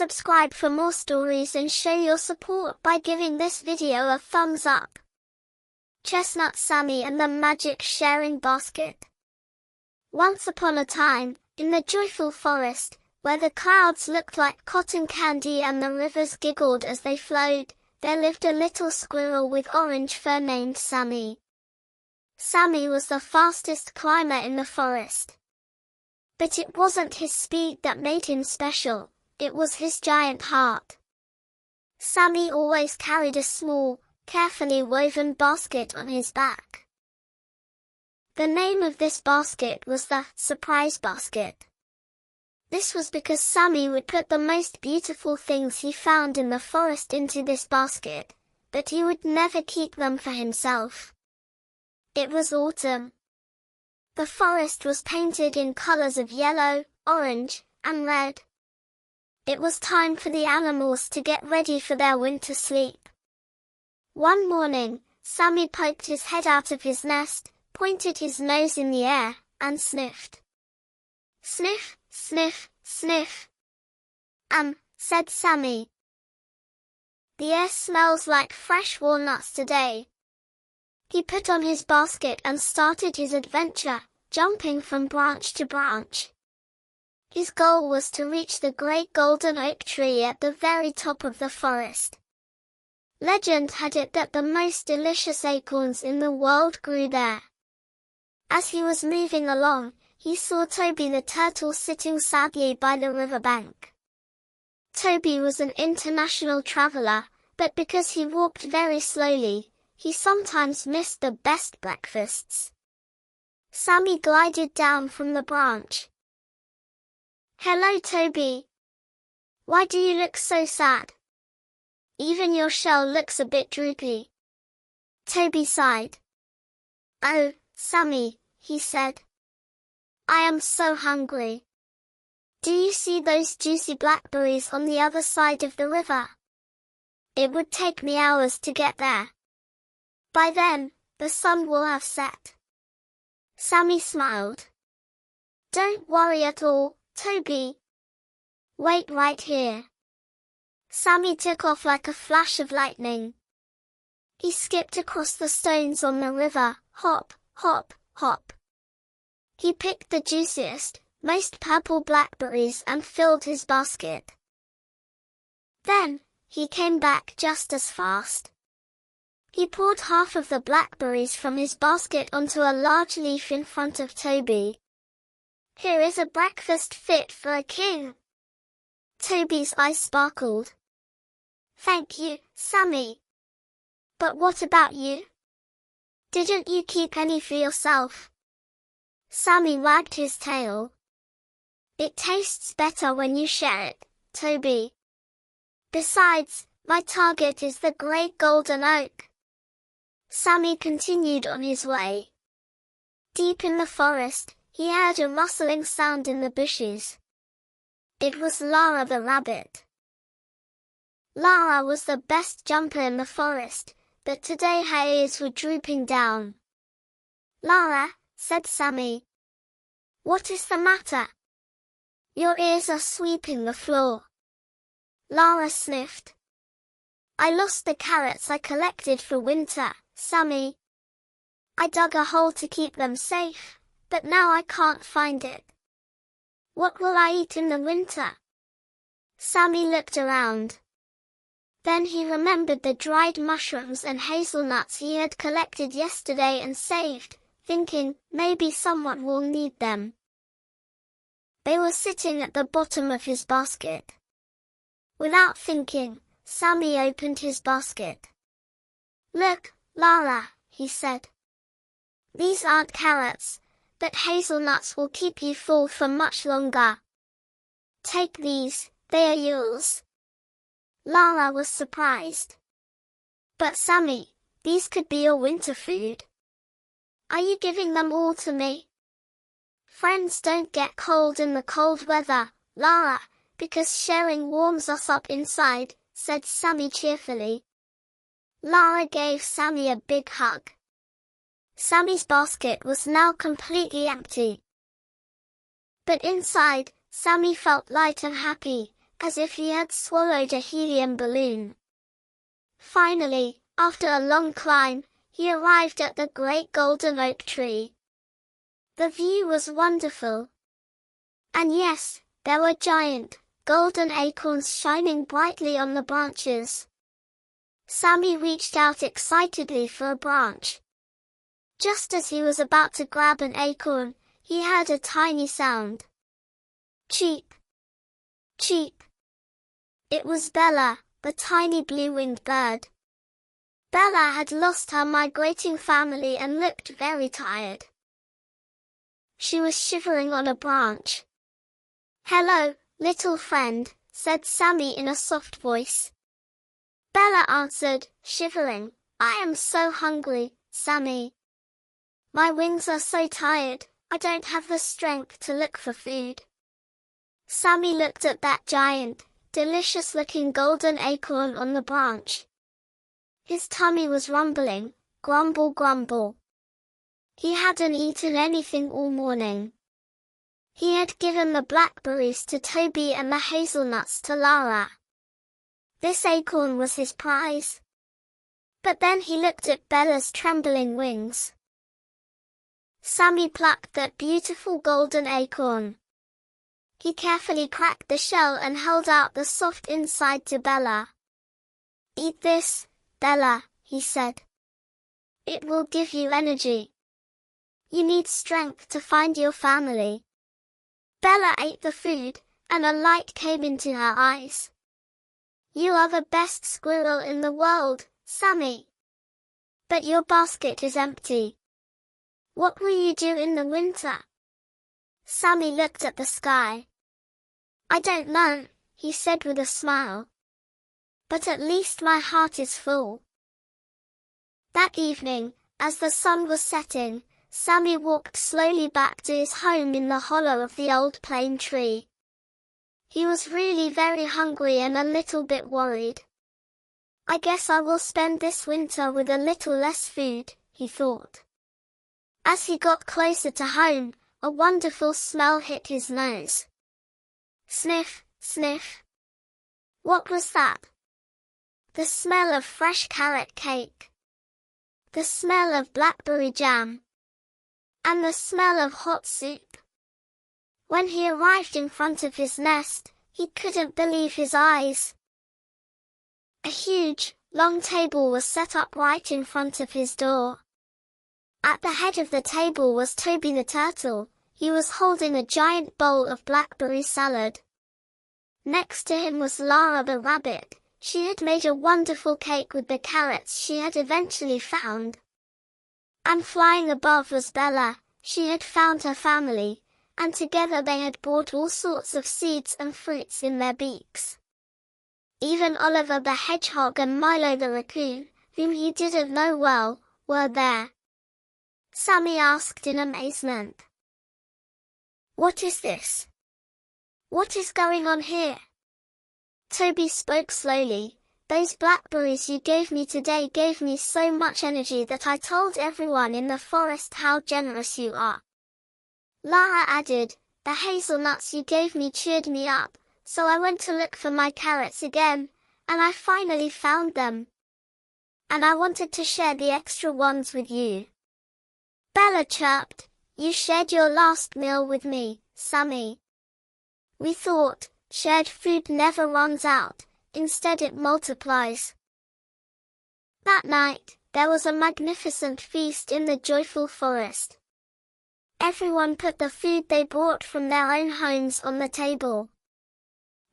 Subscribe for more stories and show your support by giving this video a thumbs up. Chestnut Sammy and the Magic Sharing Basket. Once upon a time, in the joyful forest, where the clouds looked like cotton candy and the rivers giggled as they flowed, there lived a little squirrel with orange fur named Sammy. Sammy was the fastest climber in the forest. But it wasn't his speed that made him special, it was his giant heart. Sammy always carried a small, carefully woven basket on his back. The name of this basket was the surprise basket. This was because Sammy would put the most beautiful things he found in the forest into this basket, but he would never keep them for himself. It was autumn. The forest was painted in colors of yellow, orange, and red. It was time for the animals to get ready for their winter sleep. One morning, Sammy poked his head out of his nest, pointed his nose in the air, and sniffed. Sniff, sniff, sniff. Said Sammy. The air smells like fresh walnuts today. He put on his basket and started his adventure, jumping from branch to branch. His goal was to reach the great golden oak tree at the very top of the forest. Legend had it that the most delicious acorns in the world grew there. As he was moving along, he saw Toby the turtle sitting sadly by the riverbank. Toby was an international traveler, but because he walked very slowly, he sometimes missed the best breakfasts. Sammy glided down from the branch. "Hello, Toby. Why do you look so sad? Even your shell looks a bit droopy." Toby sighed. "Oh, Sammy," he said. "I am so hungry. Do you see those juicy blackberries on the other side of the river? It would take me hours to get there. By then, the sun will have set." Sammy smiled. "Don't worry at all, Toby. Wait right here." Sammy took off like a flash of lightning. He skipped across the stones on the river, hop, hop, hop. He picked the juiciest, most purple blackberries and filled his basket. Then, he came back just as fast. He poured half of the blackberries from his basket onto a large leaf in front of Toby. "Here is a breakfast fit for a king." Toby's eyes sparkled. "Thank you, Sammy. But what about you? Didn't you keep any for yourself?" Sammy wagged his tail. "It tastes better when you share it, Toby. Besides, my target is the great golden oak." Sammy continued on his way. Deep in the forest, he heard a rustling sound in the bushes. It was Lara the rabbit. Lara was the best jumper in the forest, but today her ears were drooping down. "Lara," said Sammy. "What is the matter? Your ears are sweeping the floor." Lara sniffed. "I lost the carrots I collected for winter, Sammy. I dug a hole to keep them safe, but now I can't find it. What will I eat in the winter?" Sammy looked around. Then he remembered the dried mushrooms and hazelnuts he had collected yesterday and saved, thinking, maybe someone will need them. They were sitting at the bottom of his basket. Without thinking, Sammy opened his basket. "Look, Lara," he said. "These aren't carrots, but hazelnuts will keep you full for much longer. Take these, they are yours." Lara was surprised. "But Sammy, these could be your winter food. Are you giving them all to me?" "Friends don't get cold in the cold weather, Lara, because sharing warms us up inside," said Sammy cheerfully. Lara gave Sammy a big hug. Sammy's basket was now completely empty. But inside, Sammy felt light and happy, as if he had swallowed a helium balloon. Finally, after a long climb, he arrived at the great golden oak tree. The view was wonderful. And yes, there were giant, golden acorns shining brightly on the branches. Sammy reached out excitedly for a branch. Just as he was about to grab an acorn, he heard a tiny sound. Cheep! Cheep! It was Bella, the tiny blue-winged bird. Bella had lost her migrating family and looked very tired. She was shivering on a branch. "Hello, little friend," said Sammy in a soft voice. Bella answered, shivering, "I am so hungry, Sammy. My wings are so tired, I don't have the strength to look for food." Sammy looked at that giant, delicious-looking golden acorn on the branch. His tummy was rumbling, grumble grumble. He hadn't eaten anything all morning. He had given the blackberries to Toby and the hazelnuts to Lara. This acorn was his prize. But then he looked at Bella's trembling wings. Sammy plucked that beautiful golden acorn. He carefully cracked the shell and held out the soft inside to Bella. "Eat this, Bella," he said. "It will give you energy. You need strength to find your family." Bella ate the food, and a light came into her eyes. "You are the best squirrel in the world, Sammy. But your basket is empty. What will you do in the winter?" Sammy looked at the sky. "I don't know," he said with a smile. "But at least my heart is full." That evening, as the sun was setting, Sammy walked slowly back to his home in the hollow of the old plane tree. He was really very hungry and a little bit worried. "I guess I will spend this winter with a little less food," he thought. As he got closer to home, a wonderful smell hit his nose. Sniff, sniff. What was that? The smell of fresh carrot cake. The smell of blackberry jam. And the smell of hot soup. When he arrived in front of his nest, he couldn't believe his eyes. A huge, long table was set up right in front of his door. At the head of the table was Toby the turtle. He was holding a giant bowl of blackberry salad. Next to him was Lara the rabbit. She had made a wonderful cake with the carrots she had eventually found. And flying above was Bella. She had found her family, and together they had brought all sorts of seeds and fruits in their beaks. Even Oliver the hedgehog and Milo the raccoon, whom he didn't know well, were there. Sammy asked in amazement. "What is this? What is going on here?" Toby spoke slowly. "Those blackberries you gave me today gave me so much energy that I told everyone in the forest how generous you are." Lara added, "The hazelnuts you gave me cheered me up, so I went to look for my carrots again, and I finally found them. And I wanted to share the extra ones with you." Bella chirped, "You shared your last meal with me, Sammy. We thought, shared food never runs out, instead it multiplies." That night, there was a magnificent feast in the joyful forest. Everyone put the food they brought from their own homes on the table.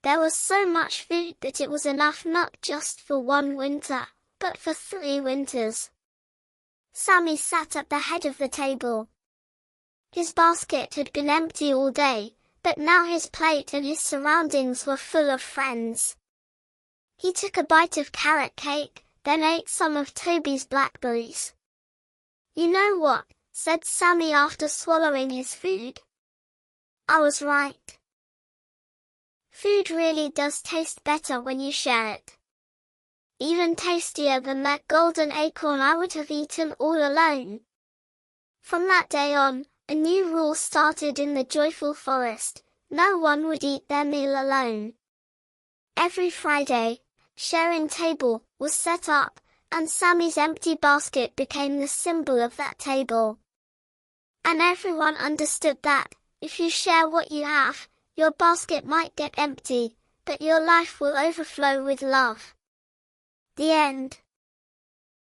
There was so much food that it was enough not just for one winter, but for 3 winters. Sammy sat at the head of the table. His basket had been empty all day, but now his plate and his surroundings were full of friends. He took a bite of carrot cake, then ate some of Toby's blackberries. "You know what?" said Sammy after swallowing his food. "I was right. Food really does taste better when you share it. Even tastier than that golden acorn I would have eaten all alone." From that day on, a new rule started in the joyful forest. No one would eat their meal alone. Every Friday, sharing table was set up, and Sammy's empty basket became the symbol of that table. And everyone understood that, if you share what you have, your basket might get empty, but your life will overflow with love. The end.